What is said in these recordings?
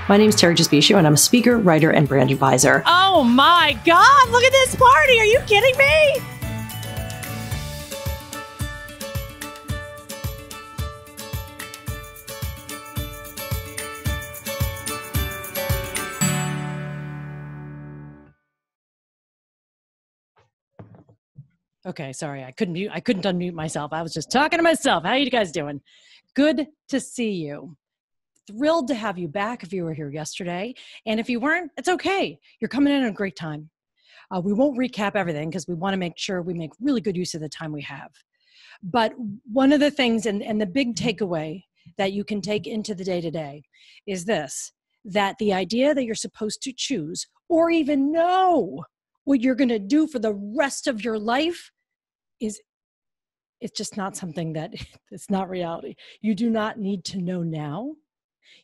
My name is Terri Trespicio, and I'm a speaker, writer, and brand advisor. Oh my God, look at this party. Are you kidding me? Okay, sorry, I couldn't unmute myself. I was just talking to myself. How you guys doing? Good to see you. Thrilled to have you back if you were here yesterday. And if you weren't, it's okay. You're coming in at a great time. We won't recap everything because we want to make sure we make really good use of the time we have. But one of the things and the big takeaway that you can take into the day-to-day is this, that the idea that you're supposed to choose or even know what you're going to do for the rest of your life it's just not something that it's not reality. You do not need to know now.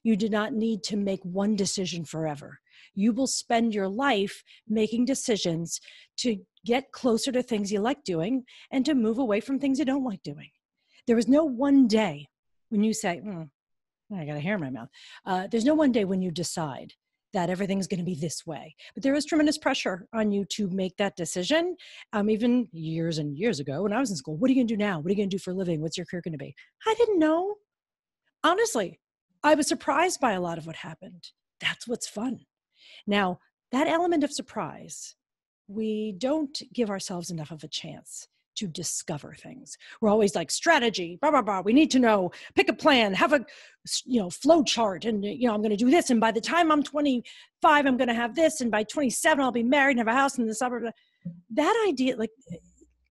You do not need to make one decision forever. You will spend your life making decisions to get closer to things you like doing and to move away from things you don't like doing. There is no one day when you say, I got a hair in my mouth. There's no one day when you decide that everything's going to be this way. But there is tremendous pressure on you to make that decision. Even years and years ago when I was in school, what are you going to do now? What are you going to do for a living? What's your career going to be? I didn't know. Honestly, I was surprised by a lot of what happened. That's what's fun. Now, that element of surprise, we don't give ourselves enough of a chance to discover things. We're always like strategy, blah, blah, blah. We need to know, pick a plan, have a flow chart. And I'm going to do this. And by the time I'm 25, I'm going to have this. And by 27, I'll be married and have a house in the suburbs. That idea,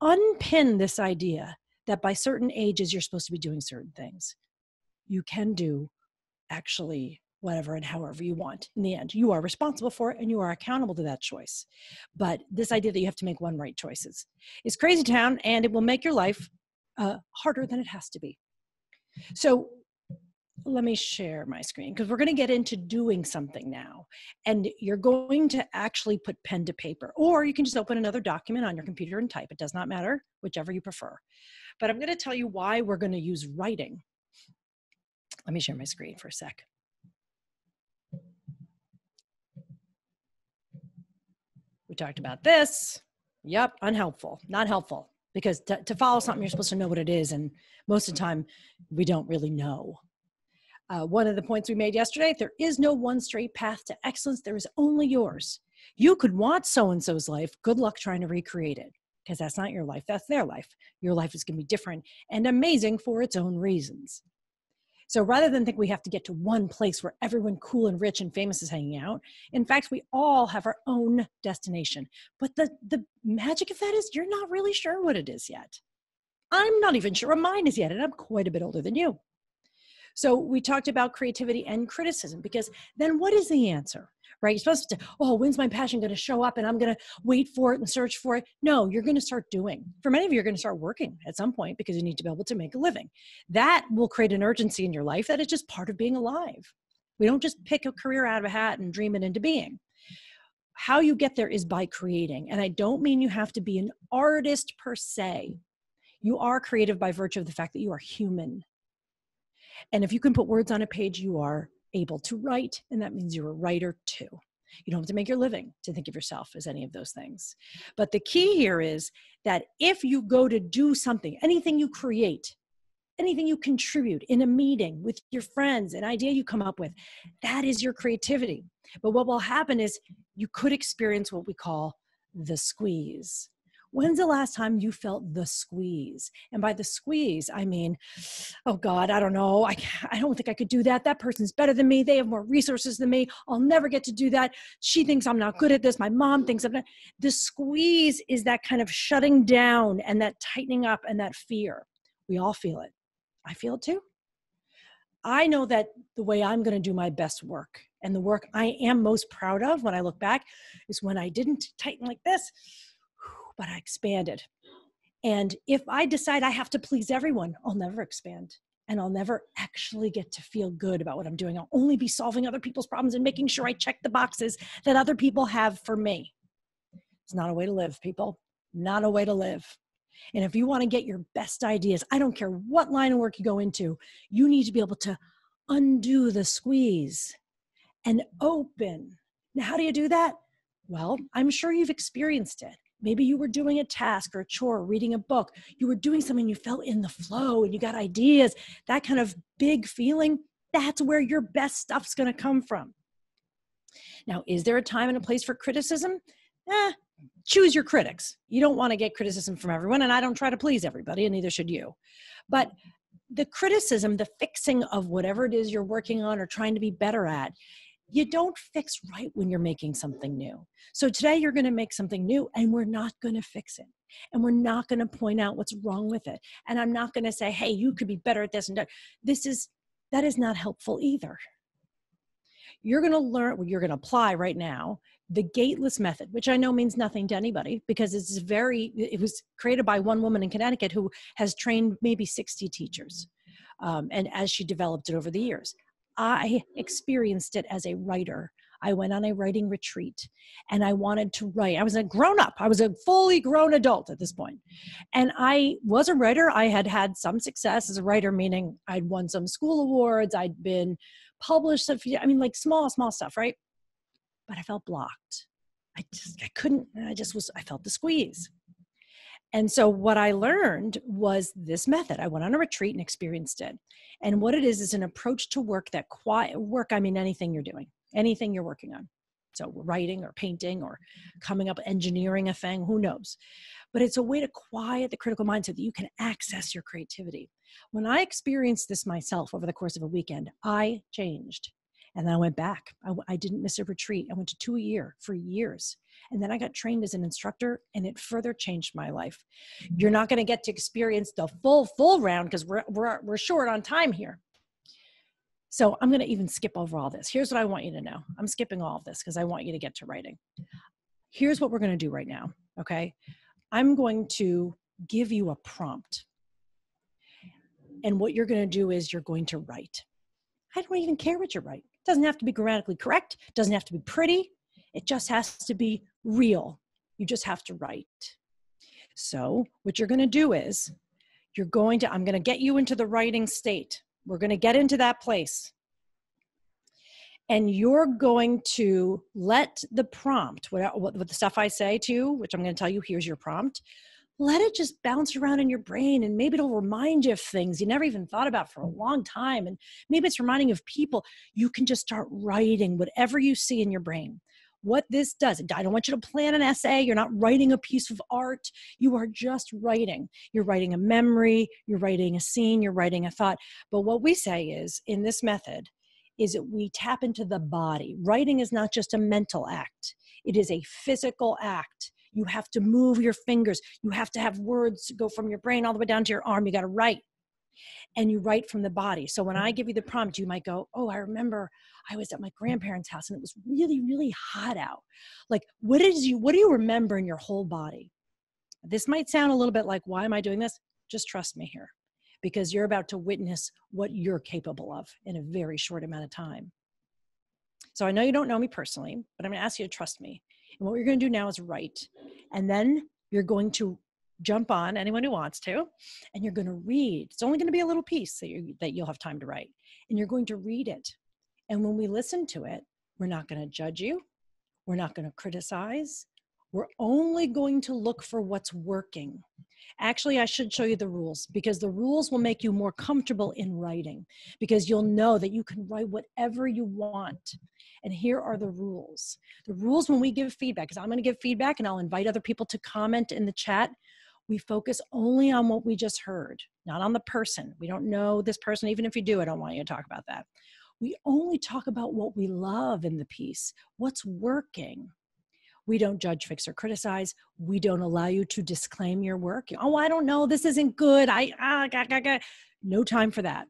unpin this idea that by certain ages, you're supposed to be doing certain things. You can do actually whatever and however you want. In the end, you are responsible for it and you are accountable to that choice. But this idea that you have to make one right choices is crazy town, and it will make your life harder than it has to be. So let me share my screen because we're going to get into doing something now. And you're going to actually put pen to paper, or you can just open another document on your computer and type. It does not matter, whichever you prefer. But I'm going to tell you why we're going to use writing. Let me share my screen for a sec. We talked about this. Yep, unhelpful, not helpful. Because to follow something, you're supposed to know what it is. And most of the time, we don't really know. One of the points we made yesterday, there is no one straight path to excellence. There is only yours. You could want so-and-so's life. Good luck trying to recreate it. Because that's not your life. That's their life. Your life is going to be different and amazing for its own reasons. So rather than think we have to get to one place where everyone cool and rich and famous is hanging out, in fact, we all have our own destination. But the magic of that is you're not really sure what it is yet. I'm not even sure what mine is yet, and I'm quite a bit older than you. So we talked about creativity and criticism, because then what is the answer, right? You're supposed to, when's my passion going to show up and I'm going to wait for it and search for it? No, you're going to start doing. For many of you, you're going to start working at some point because you need to be able to make a living. That will create an urgency in your life that is just part of being alive. We don't just pick a career out of a hat and dream it into being. How you get there is by creating. And I don't mean you have to be an artist per se. You are creative by virtue of the fact that you are human. And if you can put words on a page, you are able to write, and that means you're a writer too. You don't have to make your living to think of yourself as any of those things. But the key here is that if you go to do something, anything you create, anything you contribute in a meeting with your friends, an idea you come up with, that is your creativity. But what will happen is you could experience what we call the squeeze. When's the last time you felt the squeeze? And by the squeeze, I mean, oh God, I don't know. I don't think I could do that. That person's better than me. They have more resources than me. I'll never get to do that. She thinks I'm not good at this. My mom thinks I'm not. The squeeze is that kind of shutting down and that tightening up and that fear. We all feel it. I feel it too. I know that the way I'm going to do my best work and the work I am most proud of when I look back is when I didn't tighten like this, but I expanded. And if I decide I have to please everyone, I'll never expand. And I'll never actually get to feel good about what I'm doing. I'll only be solving other people's problems and making sure I check the boxes that other people have for me. It's not a way to live, people. Not a way to live. And if you want to get your best ideas, I don't care what line of work you go into, you need to be able to undo the squeeze and open. Now, how do you do that? Well, I'm sure you've experienced it. Maybe you were doing a task or a chore, reading a book. You were doing something, you felt in the flow and you got ideas. That kind of big feeling, that's where your best stuff's going to come from. Now, is there a time and a place for criticism? Choose your critics. You don't want to get criticism from everyone, and I don't try to please everybody, and neither should you. But the criticism, the fixing of whatever it is you're working on or trying to be better at, you don't fix right when you're making something new. So today you're going to make something new, and we're not going to fix it. And we're not going to point out what's wrong with it. And I'm not going to say, hey, you could be better at this and that. That is not helpful either. You're going to learn, you're going to apply right now the Gateless Method, which I know means nothing to anybody because it was created by one woman in Connecticut who has trained maybe 60 teachers. And as she developed it over the years, I experienced it as a writer. I went on a writing retreat and I wanted to write. I was a grown-up. I was a fully grown adult at this point. And I was a writer. I had had some success as a writer, meaning I'd won some school awards. I'd been published. Like small stuff, right? But I felt blocked. I felt the squeeze. And so what I learned was this method. I went on a retreat and experienced it. And what it is an approach to work anything you're doing, anything you're working on. So writing or painting or coming up, engineering a thing, who knows? But it's a way to quiet the critical mind so that you can access your creativity. When I experienced this myself over the course of a weekend, I changed. And then I went back. I didn't miss a retreat. I went to 2 a year for years. And then I got trained as an instructor and it further changed my life. You're not going to get to experience the full round because we're short on time here. So I'm going to even skip over all this. Here's what I want you to know. I'm skipping all of this because I want you to get to writing. Here's what we're going to do right now. Okay. I'm going to give you a prompt. And what you're going to do is you're going to write. I don't even care what you write. It doesn't have to be grammatically correct. It doesn't have to be pretty. It just has to be real. You just have to write. So what you're going to do is I'm going to get you into the writing state. We're going to get into that place. And you're going to let the prompt, what the stuff I say to you, which I'm going to tell you, here's your prompt, let it just bounce around in your brain and maybe it'll remind you of things you never even thought about for a long time. And maybe it's reminding you of people. You can just start writing whatever you see in your brain. What this does, I don't want you to plan an essay. You're not writing a piece of art. You are just writing. You're writing a memory. You're writing a scene. You're writing a thought. But what we say is, in this method, is that we tap into the body. Writing is not just a mental act. It is a physical act. You have to move your fingers. You have to have words go from your brain all the way down to your arm. You got to write. And you write from the body. So when I give you the prompt, you might go, oh, I remember I was at my grandparents' house and it was really, really hot out. Like, what do you remember in your whole body? This might sound a little bit like, why am I doing this? Just trust me here, because you're about to witness what you're capable of in a very short amount of time. So I know you don't know me personally, but I'm going to ask you to trust me. And what you're going to do now is write. And then you're going to jump on, anyone who wants to, and you're going to read. It's only going to be a little piece that you'll have time to write. And you're going to read it. And when we listen to it, we're not going to judge you. We're not going to criticize. We're only going to look for what's working. Actually, I should show you the rules, because the rules will make you more comfortable in writing, because you'll know that you can write whatever you want. And here are the rules. The rules when we give feedback, because I'm going to give feedback and I'll invite other people to comment in the chat. We focus only on what we just heard, not on the person. We don't know this person. Even if you do, I don't want you to talk about that. We only talk about what we love in the piece, what's working. We don't judge, fix, or criticize. We don't allow you to disclaim your work. Oh, I don't know. This isn't good. No time for that.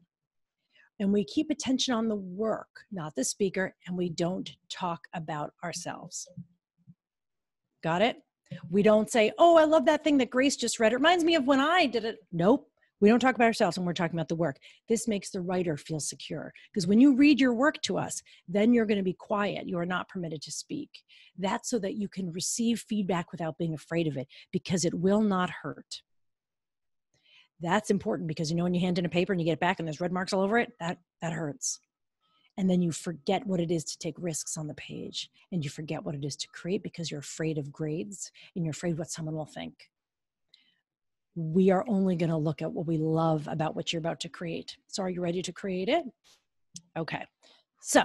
And we keep attention on the work, not the speaker, and we don't talk about ourselves. Got it? We don't say, oh, I love that thing that Grace just read. It reminds me of when I did it. Nope. We don't talk about ourselves when we're talking about the work. This makes the writer feel secure, because when you read your work to us, then you're going to be quiet. You are not permitted to speak. That's so that you can receive feedback without being afraid of it, because it will not hurt. That's important, because when you hand in a paper and you get it back and there's red marks all over it, that hurts. And then you forget what it is to take risks on the page, and you forget what it is to create because you're afraid of grades and you're afraid what someone will think. We are only going to look at what we love about what you're about to create. So are you ready to create it? Okay. So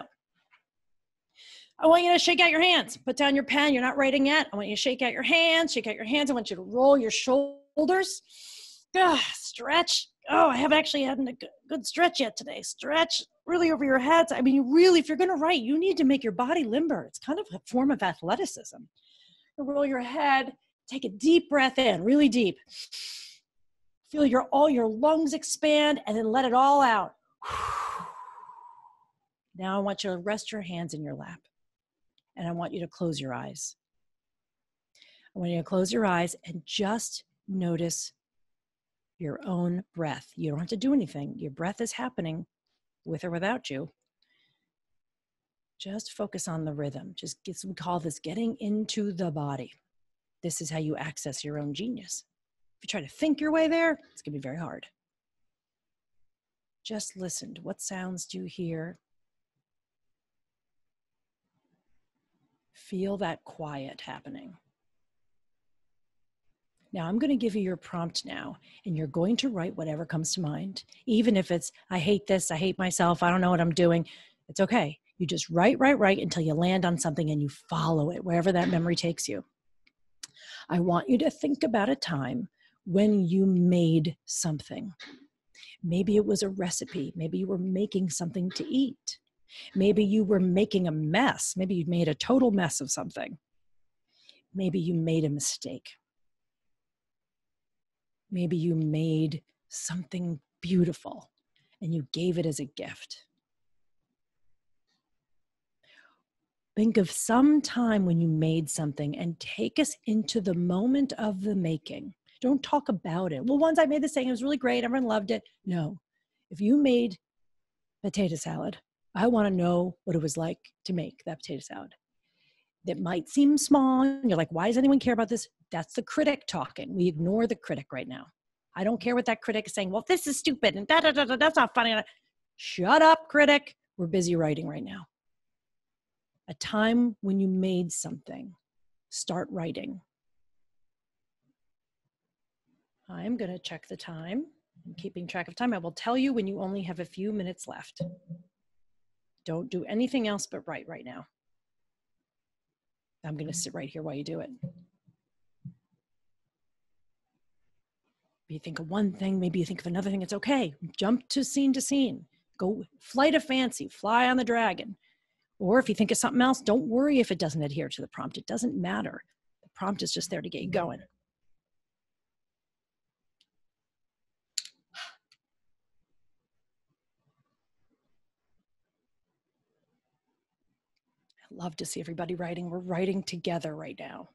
I want you to shake out your hands. Put down your pen. You're not writing yet. I want you to shake out your hands. Shake out your hands. I want you to roll your shoulders. Stretch. Oh, I haven't actually had a good stretch yet today. Stretch really over your heads. I mean, you really, if you're going to write, you need to make your body limber. It's kind of a form of athleticism. Roll your head. Take a deep breath in, really deep. Feel all your lungs expand, and then let it all out. Now I want you to rest your hands in your lap, and I want you to close your eyes. I want you to close your eyes and just notice your own breath. You don't have to do anything. Your breath is happening with or without you. Just focus on the rhythm. We call this getting into the body. This is how you access your own genius. If you try to think your way there, it's going to be very hard. Just listen to what sounds do you hear. Feel that quiet happening. Now I'm going to give you your prompt now, and you're going to write whatever comes to mind. Even if it's, I hate this, I hate myself, I don't know what I'm doing. It's okay. You just write until you land on something and you follow it, wherever that memory takes you. I want you to think about a time when you made something. Maybe it was a recipe. Maybe you were making something to eat. Maybe you were making a mess. Maybe you made a total mess of something. Maybe you made a mistake. Maybe you made something beautiful and you gave it as a gift. Think of some time when you made something and take us into the moment of the making. Don't talk about it. Well, once I made this thing, it was really great. Everyone loved it. No. If you made potato salad, I want to know what it was like to make that potato salad. That might seem small. And you're like, why does anyone care about this? That's the critic talking. We ignore the critic right now. I don't care what that critic is saying. Well, this is stupid and that's not funny. Shut up, critic. We're busy writing right now. A time when you made something. Start writing. I'm going to check the time. I'm keeping track of time. I will tell you when you only have a few minutes left. Don't do anything else but write right now. I'm going to sit right here while you do it. Maybe you think of one thing, maybe you think of another thing. It's okay. Jump to scene. Go flight of fancy, fly on the dragon. Or if you think of something else, don't worry if it doesn't adhere to the prompt. It doesn't matter. The prompt is just there to get you going. I love to see everybody writing. We're writing together right now.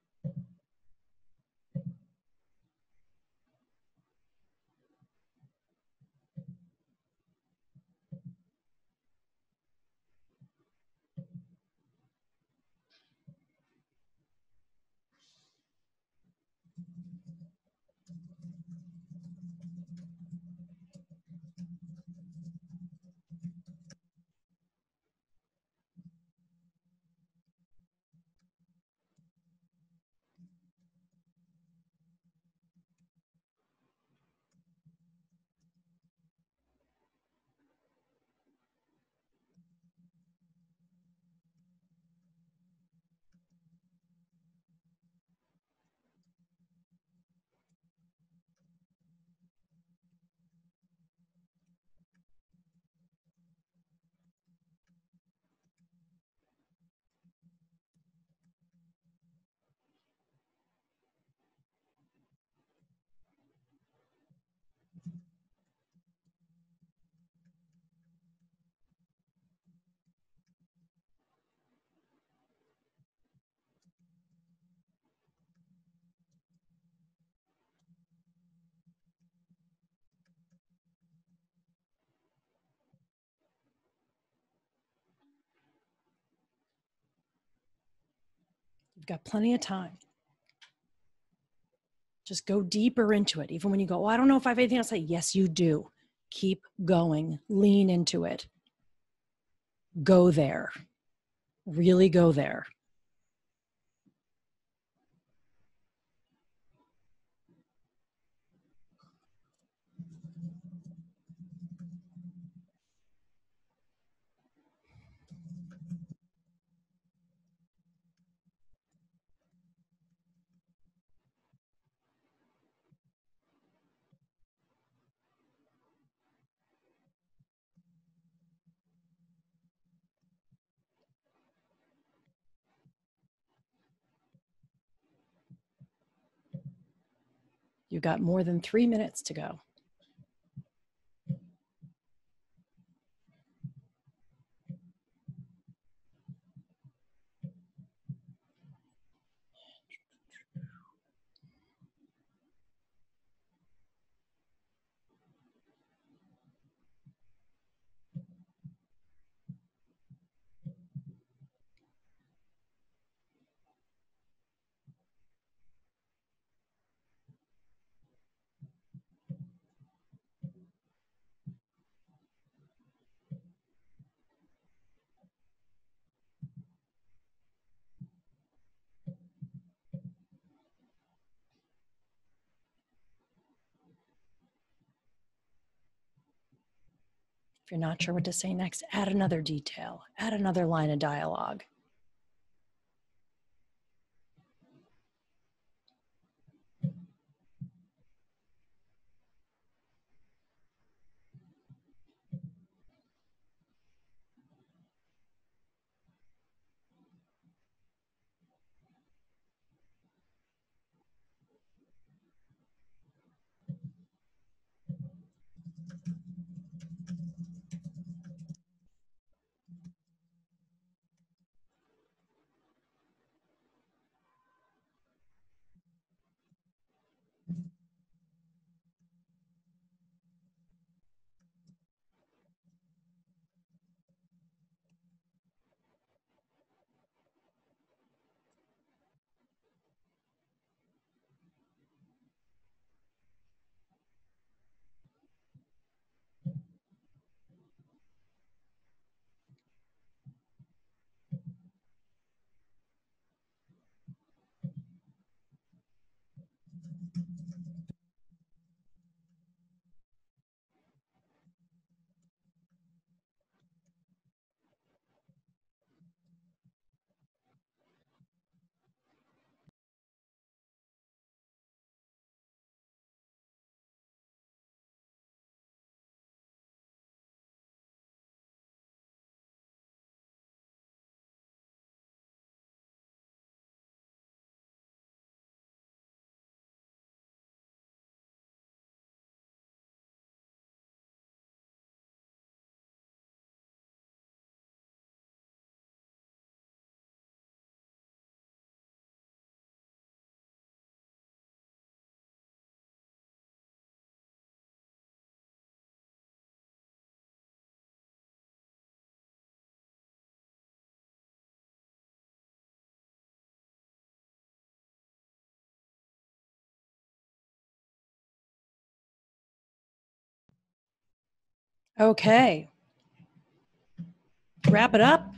You've got plenty of time. Just go deeper into it. Even when you go, oh, I don't know if I have anything else to say. Yes, you do. Keep going. Lean into it. Go there. Really go there. You've got more than 3 minutes to go. If you're not sure what to say next, add another detail, add another line of dialogue. Okay. Wrap it up.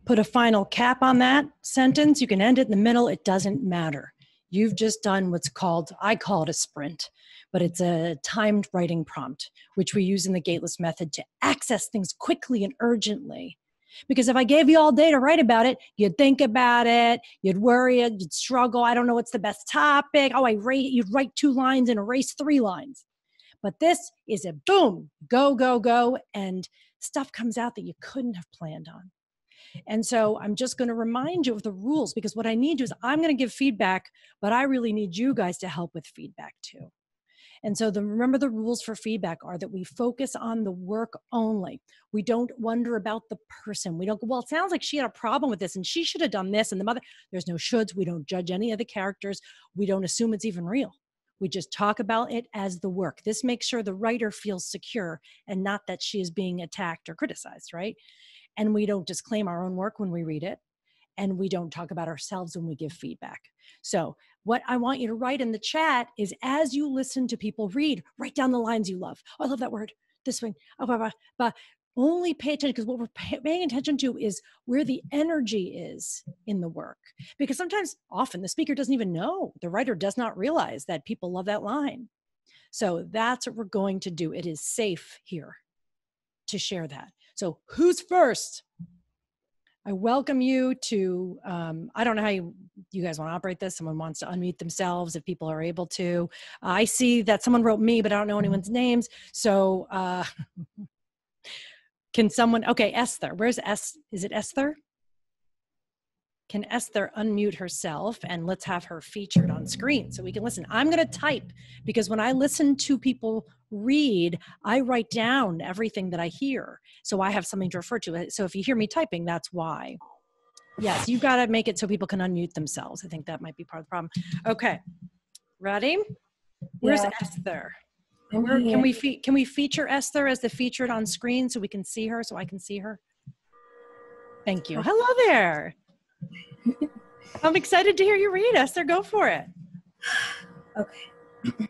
Put a final cap on that sentence. You can end it in the middle. It doesn't matter. You've just done what's called, I call it a sprint, but it's a timed writing prompt, which we use in the Gateless Method to access things quickly and urgently. Because if I gave you all day to write about it, you'd think about it, you'd worry, you'd struggle. I don't know what's the best topic. Oh, you'd write 2 lines and erase 3 lines. But this is a boom, go, go, go, and stuff comes out that you couldn't have planned on. And so I'm just going to remind you of the rules, because what I need to do is I'm going to give feedback, but I really need you guys to help with feedback too. And so remember the rules for feedback are that we focus on the work only. We don't wonder about the person. We don't go, well, it sounds like she had a problem with this and she should have done this. And the mother, there's no shoulds. We don't judge any of the characters. We don't assume it's even real. We just talk about it as the work. This makes sure the writer feels secure and not that she is being attacked or criticized, right? And we don't disclaim our own work when we read it. And we don't talk about ourselves when we give feedback. So what I want you to write in the chat is, as you listen to people read, write down the lines you love. Oh, I love that word. This one. Oh, blah, blah, blah. Only pay attention, because what we're paying attention to is where the energy is in the work. Because sometimes, often, the speaker doesn't even know, the writer does not realize that people love that line. So that's what we're going to do. It is safe here to share that. So who's first? I welcome you to, I don't know how you guys want to operate this. Someone wants to unmute themselves if people are able to. I see that someone wrote me, but I don't know anyone's names. So can someone, okay, Esther, where's is it Esther? Can Esther unmute herself, and let's have her featured on screen so we can listen. I'm going to type, because when I listen to people read, I write down everything that I hear, so I have something to refer to. So if you hear me typing, that's why. Yes, you got to make it so people can unmute themselves. I think that might be part of the problem. Okay, ready? Where's Esther? Where can we feature Esther as the featured on screen so we can see her, so I can see her? Thank you. Hello there. I'm excited to hear you read, Esther. Go for it. Okay.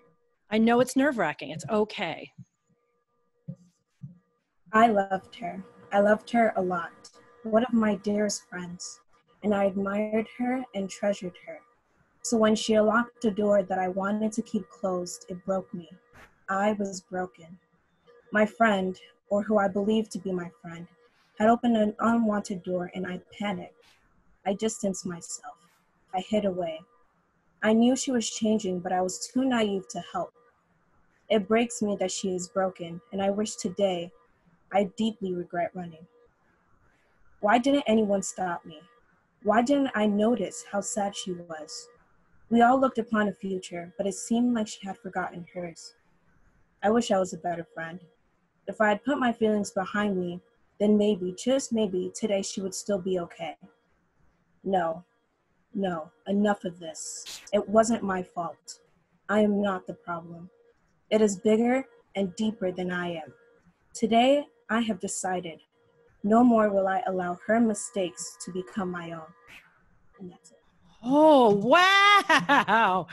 I know it's nerve-wracking. It's okay. I loved her. I loved her a lot. One of my dearest friends. And I admired her and treasured her. So when she unlocked a door that I wanted to keep closed, it broke me. I was broken. My friend, or who I believed to be my friend, had opened an unwanted door, and I panicked. I distanced myself. I hid away. I knew she was changing, but I was too naive to help. It breaks me that she is broken, and I wish today I deeply regret running. Why didn't anyone stop me? Why didn't I notice how sad she was? We all looked upon a future, but it seemed like she had forgotten hers. I wish I was a better friend. If I had put my feelings behind me, then maybe, just maybe, today she would still be okay. No, enough of this. It wasn't my fault. I am not the problem. It is bigger and deeper than I am. Today, I have decided no more will I allow her mistakes to become my own. And that's it. Oh, wow.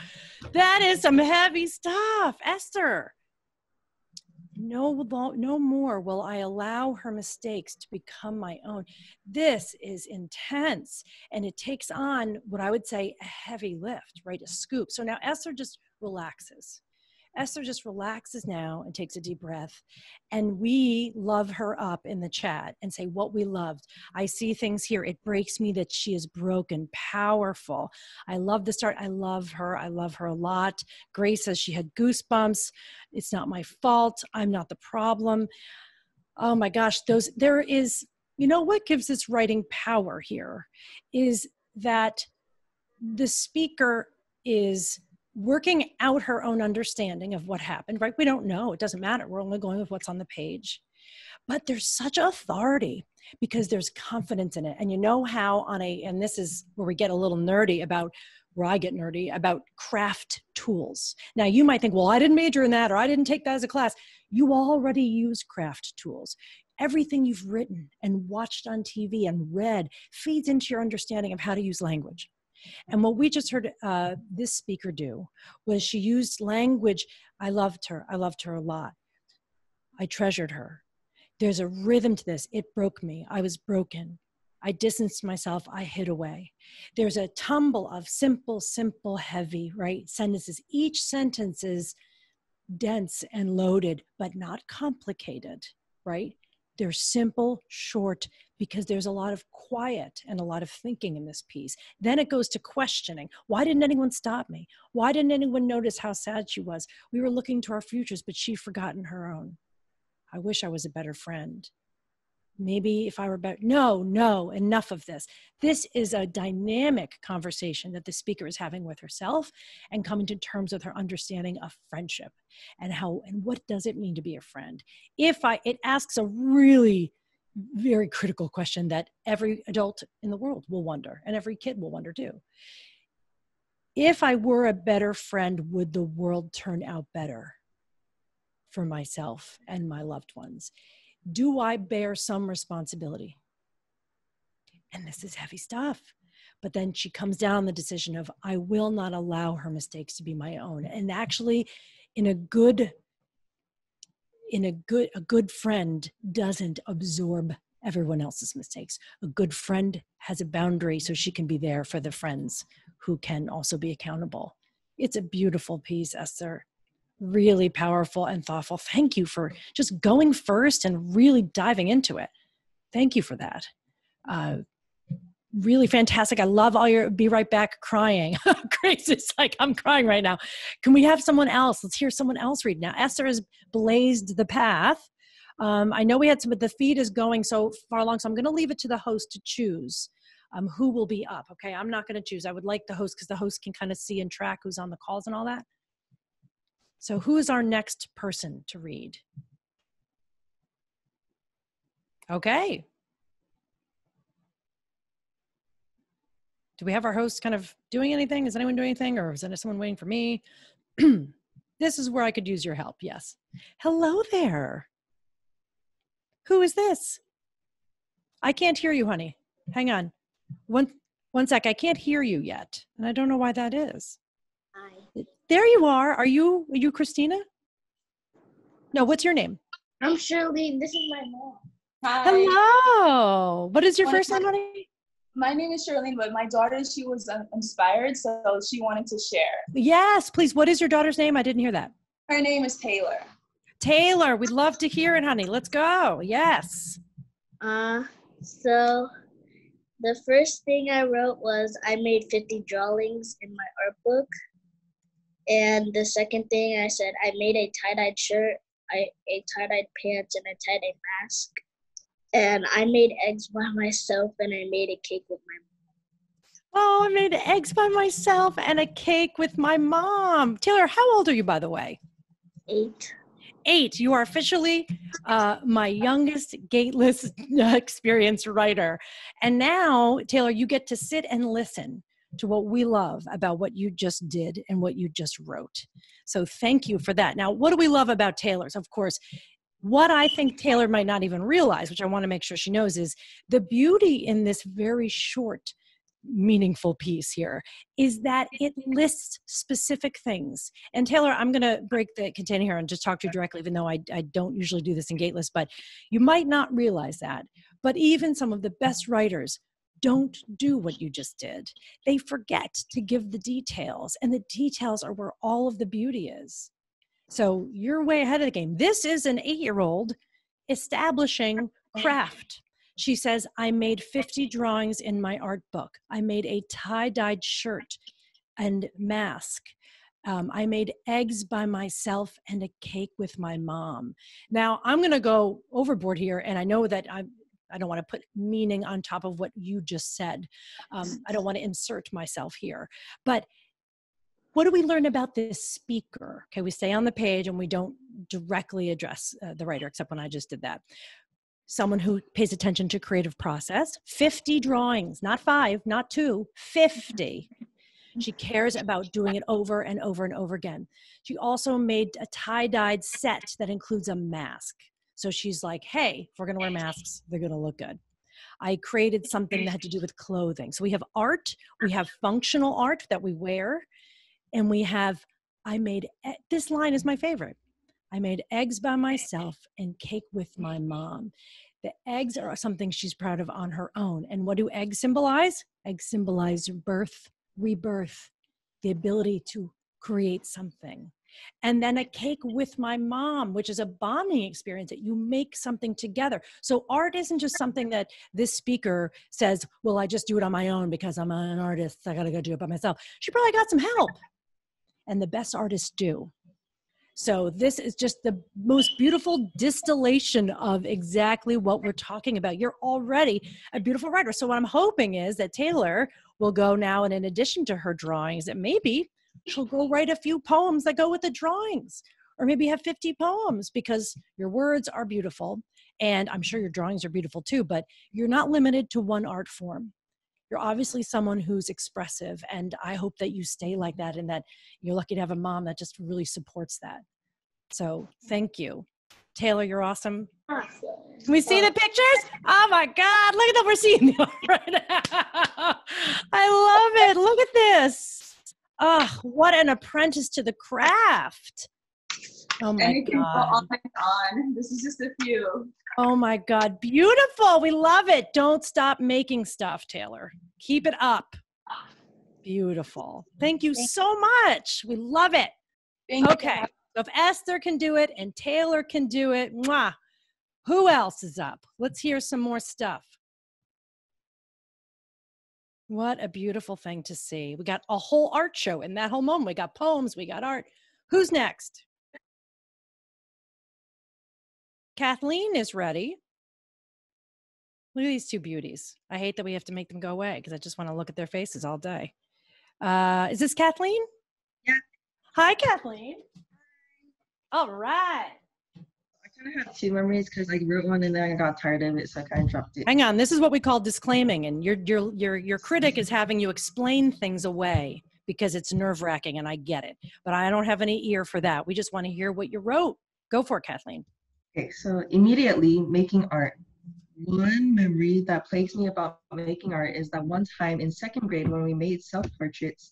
That is some heavy stuff, Esther. No more will I allow her mistakes to become my own. This is intense, and it takes on what I would say a heavy lift, right? A scoop. So now Esther just relaxes. Esther just relaxes now and takes a deep breath. And we love her up in the chat and say what we loved. I see things here. It breaks me that she is broken, powerful. I love the start. I love her. I love her a lot. Grace says she had goosebumps. It's not my fault. I'm not the problem. Oh my gosh, there is, what gives this writing power here is that the speaker is working out her own understanding of what happened, right? We don't know. It doesn't matter. We're only going with what's on the page. But there's such authority because there's confidence in it. And you know how and this is where we get a little nerdy about, where I get nerdy about craft tools. Now you might think, well, I didn't major in that, or I didn't take that as a class. You already use craft tools. Everything you've written and watched on TV and read feeds into your understanding of how to use language. And what we just heard this speaker do was she used language. I loved her a lot. I treasured her. There's a rhythm to this. It broke me. I was broken. I distanced myself. I hid away. There's a tumble of simple, heavy, right? Sentences. Each sentence is dense and loaded, but not complicated, right? They're simple, short, because there's a lot of quiet and a lot of thinking in this piece. Then it goes to questioning. Why didn't anyone stop me? Why didn't anyone notice how sad she was? We were looking to our futures, but she'd forgotten her own. I wish I was a better friend. Maybe if I were better. No, enough of this. This is a dynamic conversation that the speaker is having with herself and coming to terms with her understanding of friendship and what does it mean to be a friend. It asks a really very critical question that every adult in the world will wonder, and every kid will wonder too. If I were a better friend, would the world turn out better for myself and my loved ones? Do I bear some responsibility? And this is heavy stuff. But then she comes down on the decision of, I will not allow her mistakes to be my own. And actually, in a good a good friend doesn't absorb everyone else's mistakes. A good friend has a boundary so she can be there for the friends who can also be accountable. It's a beautiful piece, Esther. Really powerful and thoughtful. Thank you for just going first and really diving into it. Thank you for that. Really fantastic. I love all your be right back crying. Grace is like, I'm crying right now. Can we have someone else? Let's hear someone else read now. Esther has blazed the path. I know we had some, but the feed is going so far along, so I'm going to leave it to the host to choose who will be up. Okay, I'm not going to choose. I would like the host because the host can kind of see and track who's on the calls and all that. So who is our next person to read? Okay. Do we have our host kind of doing anything? Is anyone doing anything, or is there someone waiting for me? This is where I could use your help. Yes. Hello there. Who is this? I can't hear you, honey. Hang on. One sec. I can't hear you yet. And I don't know why that is. Hi. There you are. Are you Christina? No, what's your name? I'm Shirley. This is my mom. Hi. Hello. What is your first name, honey? My name is Shirley, but my daughter, she was inspired, so she wanted to share. Yes, please. What is your daughter's name? I didn't hear that. Her name is Taylor. Taylor, we'd love to hear it, honey. Let's go. Yes. So the first thing I wrote was I made 50 drawings in my art book. And the second thing I said, I made a tie-dyed shirt, a tie-dyed pants, and a tie-dyed mask. And I made eggs by myself, and I made a cake with my mom. Oh, I made eggs by myself and a cake with my mom. Taylor, how old are you, by the way? 8. 8. You are officially my youngest Gateless experienced writer. And now, Taylor, you get to sit and listen to what we love about what you just did and what you just wrote. So thank you for that. Now, what do we love about Taylor's? Of course, what I think Taylor might not even realize, which I want to make sure she knows, is the beauty in this very short, meaningful piece here is that it lists specific things. And Taylor, I'm going to break the container here and just talk to you directly, even though I don't usually do this in Gateless, but you might not realize that. But even some of the best writers don't do what you just did. They forget to give the details, and the details are where all of the beauty is. So you're way ahead of the game. This is an 8-year-old establishing craft. She says, I made 50 drawings in my art book. I made a tie-dyed shirt and mask. I made eggs by myself and a cake with my mom. Now, I'm going to go overboard here, and I know that I don't want to put meaning on top of what you just said. I don't want to insert myself here. But what do we learn about this speaker? Okay, we stay on the page and we don't directly address the writer, except when I just did that. Someone who pays attention to creative process. 50 drawings, not 5, not 2, 50. She cares about doing it over and over and over again. She also made a tie-dyed set that includes a mask. So she's like, hey, if we're going to wear masks, they're going to look good. I created something that had to do with clothing. So we have art, we have functional art that we wear, and we have, this line is my favorite. I made eggs by myself and cake with my mom. The eggs are something she's proud of on her own. And what do eggs symbolize? Eggs symbolize birth, rebirth, the ability to create something. And then a cake with my mom, which is a bonding experience that you make something together. So art isn't just something that this speaker says, well, I just do it on my own because I'm an artist. I got to go do it by myself. She probably got some help. And the best artists do. So this is just the most beautiful distillation of exactly what we're talking about. You're already a beautiful writer. So what I'm hoping is that Taylor will go now, and in addition to her drawings, that maybe she'll go write a few poems that go with the drawings, or maybe have 50 poems, because your words are beautiful. And I'm sure your drawings are beautiful too, but you're not limited to one art form. You're obviously someone who's expressive, and I hope that you stay like that and that you're lucky to have a mom that just really supports that. So thank you. Taylor, you're awesome. Awesome. Can we see the pictures? Oh my God, look at that. We're seeing them right now. I love it. Look at this. Oh, what an apprentice to the craft. Oh And my it can go God. on and on. This is just a few. Oh my God. Beautiful. We love it. Don't stop making stuff, Taylor. Keep it up. Beautiful. Thank you so much. We love it. Thank Okay. you. So if Esther can do it and Taylor can do it, mwah. Who else is up? Let's hear some more stuff. What a beautiful thing to see. We got a whole art show in that whole moment. We got poems, we got art. Who's next? Kathleen is ready. Look at these two beauties. I hate that we have to make them go away because I just want to look at their faces all day. Is this Kathleen? Yeah. Hi, Kathleen. All right. I kind of have two memories because I wrote one and then I got tired of it, so I kind of dropped it. Hang on. This is what we call disclaiming, and your critic is having you explain things away because it's nerve-wracking, and I get it. But I don't have any ear for that. We just want to hear what you wrote. Go for it, Kathleen. Okay, so immediately making art. One memory that plagues me about making art is that one time in second grade when we made self-portraits,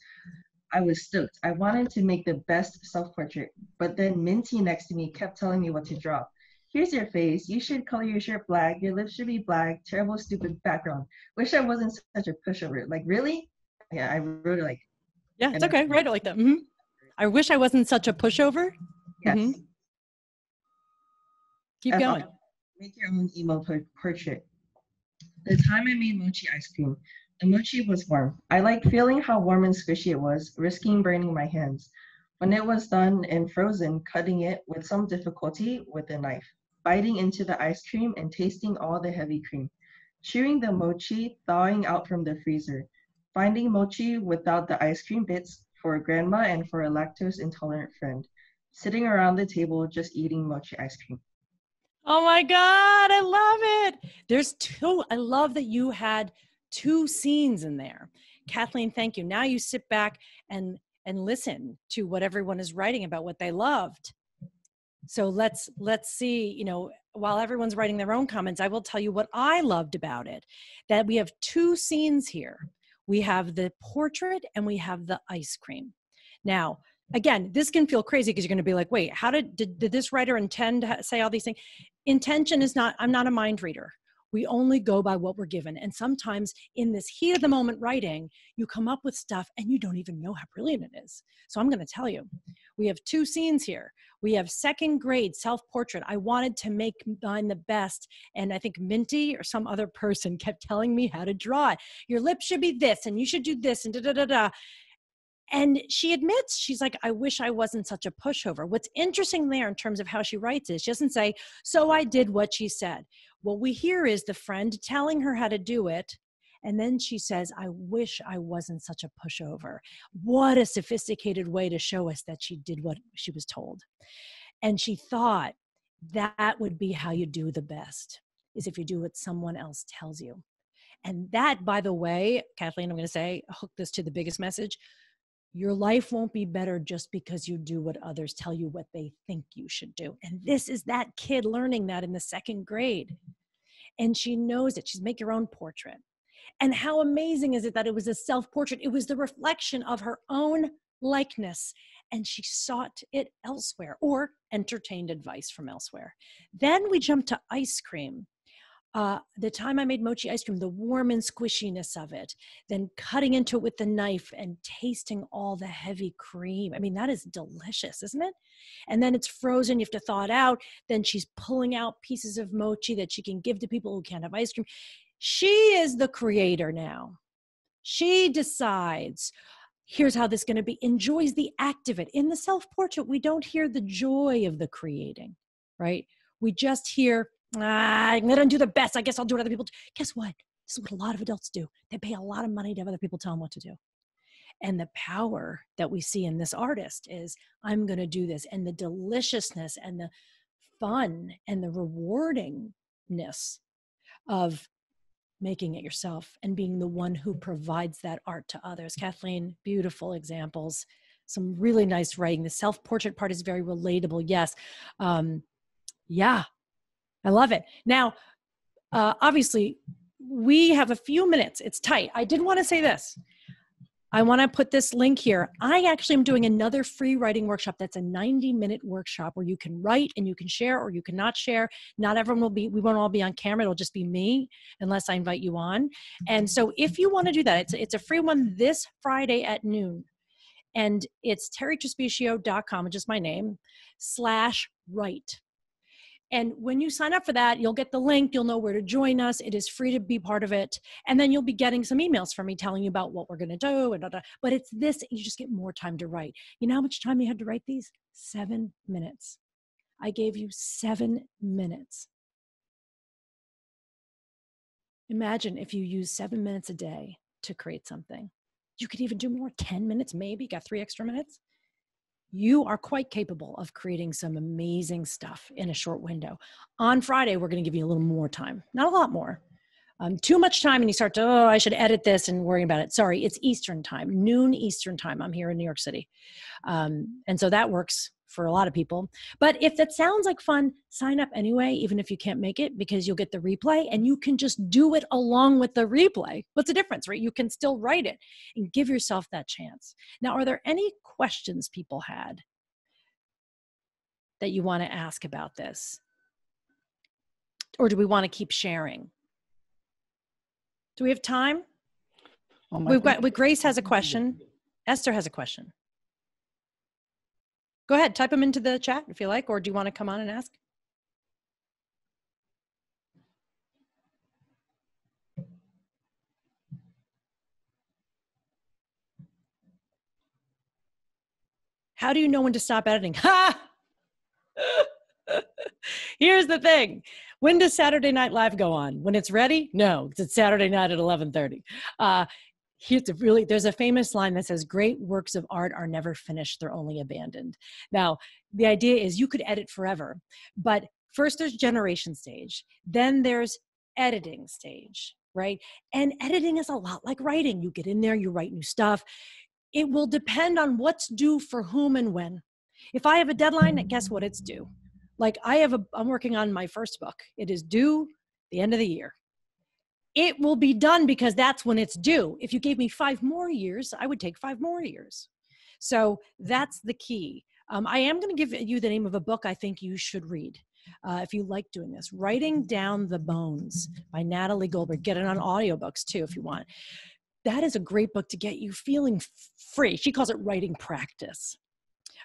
I was stoked. I wanted to make the best self-portrait, but then Minty next to me kept telling me what to draw. Here's your face. You should color your shirt black. Your lips should be black. Terrible, stupid background. Wish I wasn't such a pushover. Like, really? Yeah, I wrote it like. Yeah, it's okay. Write it like that. Mm-hmm. I wish I wasn't such a pushover. Yes. Mm-hmm. Keep going. Make your own emo portrait. The time I made mochi ice cream, the mochi was warm. I liked feeling how warm and squishy it was, risking burning my hands. When it was done and frozen, cutting it with some difficulty with a knife, biting into the ice cream and tasting all the heavy cream. Chewing the mochi, thawing out from the freezer. Finding mochi without the ice cream bits for grandma and for a lactose intolerant friend. Sitting around the table just eating mochi ice cream. Oh my God, I love it. There's two. I love that you had two scenes in there. Kathleen, thank you. Now you sit back and listen to what everyone is writing about what they loved. So let's see, you know, while everyone's writing their own comments, I will tell you what I loved about it. That we have two scenes here. We have the portrait and we have the ice cream. Now, again, this can feel crazy because you're going to be like, wait, how did this writer intend to say all these things? Intention is not, I'm not a mind reader. We only go by what we're given. And sometimes in this heat of the moment writing, you come up with stuff and you don't even know how brilliant it is. So I'm going to tell you, we have two scenes here. We have second grade self-portrait. I wanted to make mine the best. And I think Minty or some other person kept telling me how to draw it. Your lips should be this and you should do this and da-da-da-da. And she admits, she's like, I wish I wasn't such a pushover. What's interesting there in terms of how she writes is she doesn't say, so I did what she said. What we hear is the friend telling her how to do it. And then she says, I wish I wasn't such a pushover. What a sophisticated way to show us that she did what she was told. And she thought that would be how you do the best, is if you do what someone else tells you. And that, by the way, Kathleen, I'm going to say, hook this to the biggest message. Your life won't be better just because you do what others tell you what they think you should do. And this is that kid learning that in the second grade. And she knows it. She's make your own portrait. And how amazing is it that it was a self-portrait? It was the reflection of her own likeness. And she sought it elsewhere or entertained advice from elsewhere. Then we jump to ice cream. The time I made mochi ice cream, the warm and squishiness of it, then cutting into it with the knife and tasting all the heavy cream. I mean, that is delicious, isn't it? And then it's frozen. You have to thaw it out. Then she's pulling out pieces of mochi that she can give to people who can't have ice cream. She is the creator now. She decides, here's how this is going to be, enjoys the act of it. In the self-portrait, we don't hear the joy of the creating, right? We just hear, I'm going to do the best. I guess I'll do what other people do. Guess what? This is what a lot of adults do. They pay a lot of money to have other people tell them what to do. And the power that we see in this artist is, I'm going to do this. And the deliciousness and the fun and the rewardingness of making it yourself and being the one who provides that art to others. Kathleen, beautiful examples. Some really nice writing. The self-portrait part is very relatable. Yes. Yeah. I love it. Now, obviously, we have a few minutes. It's tight. I did want to say this. I want to put this link here. I actually am doing another free writing workshop. That's a 90-minute workshop where you can write and you can share or you cannot share. Not everyone will be, we won't all be on camera. It'll just be me unless I invite you on. And so if you want to do that, it's a free one this Friday at noon. And it's territrespicio.com, just my name, /write. And when you sign up for that, you'll get the link. You'll know where to join us. It is free to be part of it. And then you'll be getting some emails from me telling you about what we're going to do. And but it's this, you just get more time to write. You know how much time you had to write these? 7 minutes. I gave you 7 minutes. Imagine if you use 7 minutes a day to create something. You could even do more, 10 minutes maybe, got 3 extra minutes. You are quite capable of creating some amazing stuff in a short window. On Friday, we're going to give you a little more time, not a lot more. Too much time and you start to, oh, I should edit this and worry about it. Sorry, it's Eastern time, noon Eastern time. I'm here in New York City. And so that works for a lot of people. But if that sounds like fun, sign up anyway, even if you can't make it, because you'll get the replay and you can just do it along with the replay. What's the difference, right? You can still write it and give yourself that chance. Now, are there any questions people had that you want to ask about this? Or do we want to keep sharing? Do we have time? Grace has a question. Esther has a question. Go ahead, type them into the chat if you like, or do you want to come on and ask? How do you know when to stop editing? Ha! Here's the thing. When does Saturday Night Live go on? When it's ready? No, it's Saturday night at 11:30. There's a famous line that says, great works of art are never finished, they're only abandoned. Now, the idea is you could edit forever, but first there's generation stage, then there's editing stage, right? And editing is a lot like writing. You get in there, you write new stuff. It will depend on what's due for whom and when. If I have a deadline, guess what? It's due. Like I'm working on my first book. It is due the end of the year. It will be done because that's when it's due. If you gave me 5 more years, I would take 5 more years. So that's the key. I am going to give you the name of a book I think you should read if you like doing this. Writing Down the Bones by Natalie Goldberg. Get it on audiobooks too if you want. That is a great book to get you feeling free. She calls it writing practice.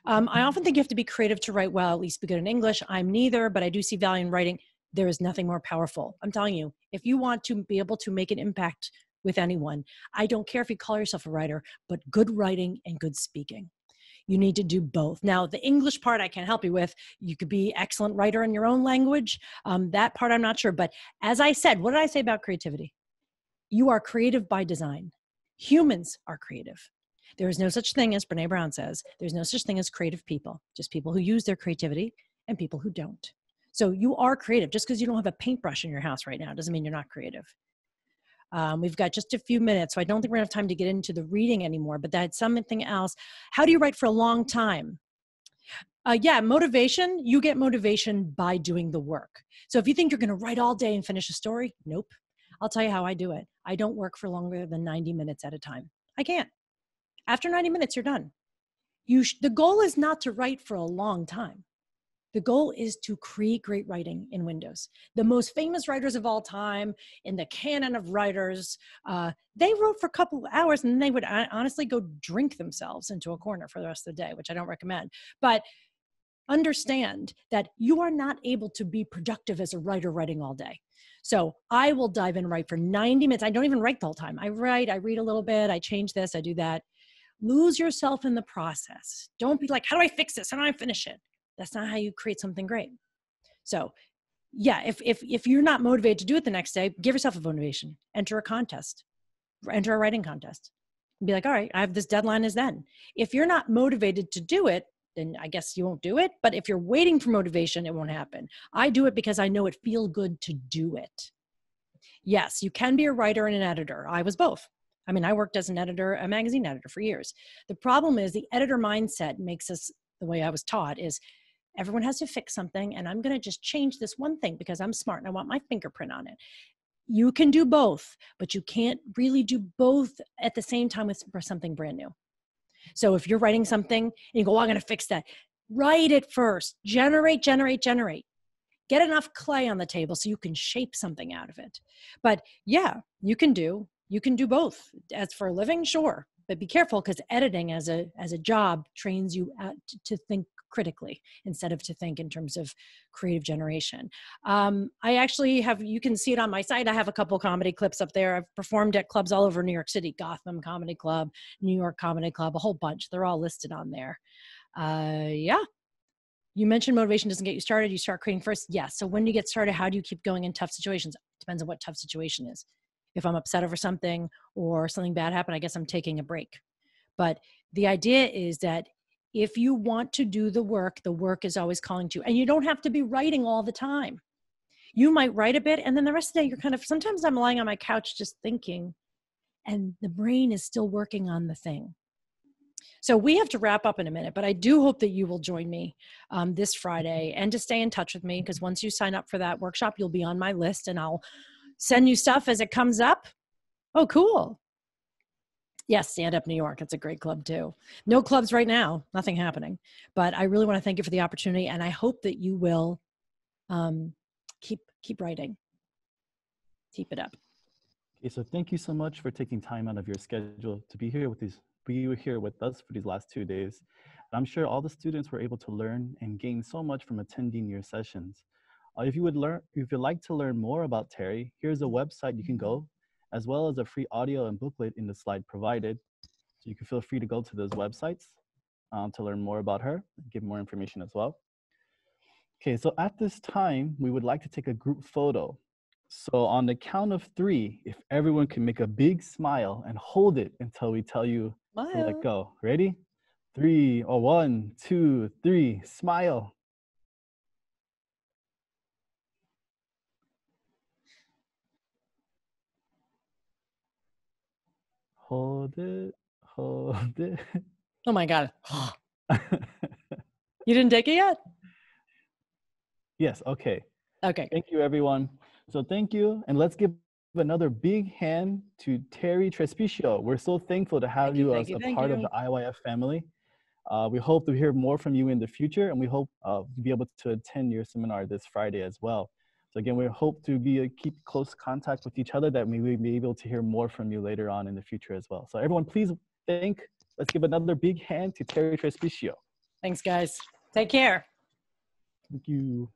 I often think you have to be creative to write well, at least be good in English. I'm neither, but I do see value in writing. There is nothing more powerful. I'm telling you, if you want to be able to make an impact with anyone, I don't care if you call yourself a writer, but good writing and good speaking. You need to do both. Now, the English part I can't help you with. You could be an excellent writer in your own language. That part I'm not sure. But as I said, what did I say about creativity? You are creative by design. Humans are creative. There is no such thing, as Brene Brown says, there's no such thing as creative people, just people who use their creativity and people who don't. So you are creative. Just because you don't have a paintbrush in your house right now doesn't mean you're not creative. We've got just a few minutes, so I don't think we're going to have time to get into the reading anymore, but that's something else. How do you write for a long time? Yeah, motivation, you get motivation by doing the work. So if you think you're going to write all day and finish a story, nope. I'll tell you how I do it. I don't work for longer than 90 minutes at a time. I can't. After 90 minutes, you're done. The goal is not to write for a long time. The goal is to create great writing in Windows. The most famous writers of all time in the canon of writers, they wrote for a couple of hours and then they would honestly go drink themselves into a corner for the rest of the day, which I don't recommend. But understand that you are not able to be productive as a writer writing all day. So I will dive in and write for 90 minutes. I don't even write the whole time. I write, I read a little bit, I change this, I do that. Lose yourself in the process. Don't be like, how do I fix this? How do I finish it? That's not how you create something great. So yeah, if you're not motivated to do it the next day, give yourself a motivation. Enter a contest. Enter a writing contest. And be like, all right, I have this deadline is then. If you're not motivated to do it, then I guess you won't do it. But if you're waiting for motivation, it won't happen. I do it because I know it feels good to do it. Yes, you can be a writer and an editor. I was both. I mean, I worked as an editor, a magazine editor for years. The problem is the editor mindset makes us, the way I was taught is everyone has to fix something and I'm going to just change this one thing because I'm smart and I want my fingerprint on it. you can do both, but you can't really do both at the same time with something brand new. So if you're writing something and you go, oh, I'm going to fix that, write it first. Generate. Get enough clay on the table so you can shape something out of it. But yeah, you can do both. As for a living, sure. But be careful, because editing as a job trains you to think critically instead of to think in terms of creative generation. I actually have, you can see it on my site. I have a couple comedy clips up there. I've performed at clubs all over New York City, Gotham Comedy Club, New York Comedy Club, a whole bunch. They're all listed on there. Yeah. You mentioned motivation doesn't get you started. You start creating first. Yes. So when you get started, how do you keep going in tough situations? Depends on what tough situation is. If I'm upset over something or something bad happened, I guess I'm taking a break. But the idea is that if you want to do the work is always calling to you. And you don't have to be writing all the time. You might write a bit, and then the rest of the day, you're kind of, sometimes I'm lying on my couch just thinking, and the brain is still working on the thing. So we have to wrap up in a minute, but I do hope that you will join me this Friday, and to stay in touch with me, because once you sign up for that workshop, you'll be on my list, and I'll send you stuff as it comes up. Oh, cool. Yes, Stand Up New York. It's a great club too. No clubs right now, nothing happening, but I really want to thank you for the opportunity, and I hope that you will keep writing. Keep it up. Okay, so thank you so much for taking time out of your schedule to be here with us for these last 2 days. And I'm sure all the students were able to learn and gain so much from attending your sessions. If you'd like to learn more about Terri, here's a website you can go, as well as a free audio and booklet in the slide provided. So you can feel free to go to those websites to learn more about her, and give more information as well. Okay, so at this time, we would like to take a group photo. So on the count of 3, if everyone can make a big smile and hold it until we tell you to let go. Ready? 3, or 1, 2, 3, smile. Hold it, hold it. Oh my God. You didn't take it yet? Yes, okay. Okay. Thank you, everyone. So thank you, and let's give another big hand to Terri Trespicio. We're so thankful to have you as a part of the IYF family. We hope to hear more from you in the future, and we hope to be able to attend your seminar this Friday as well. So again, we hope to keep close contact with each other, that we may be able to hear more from you later on in the future as well. So everyone, please let's give another big hand to Terri Trespicio. Thanks, guys. Take care. Thank you.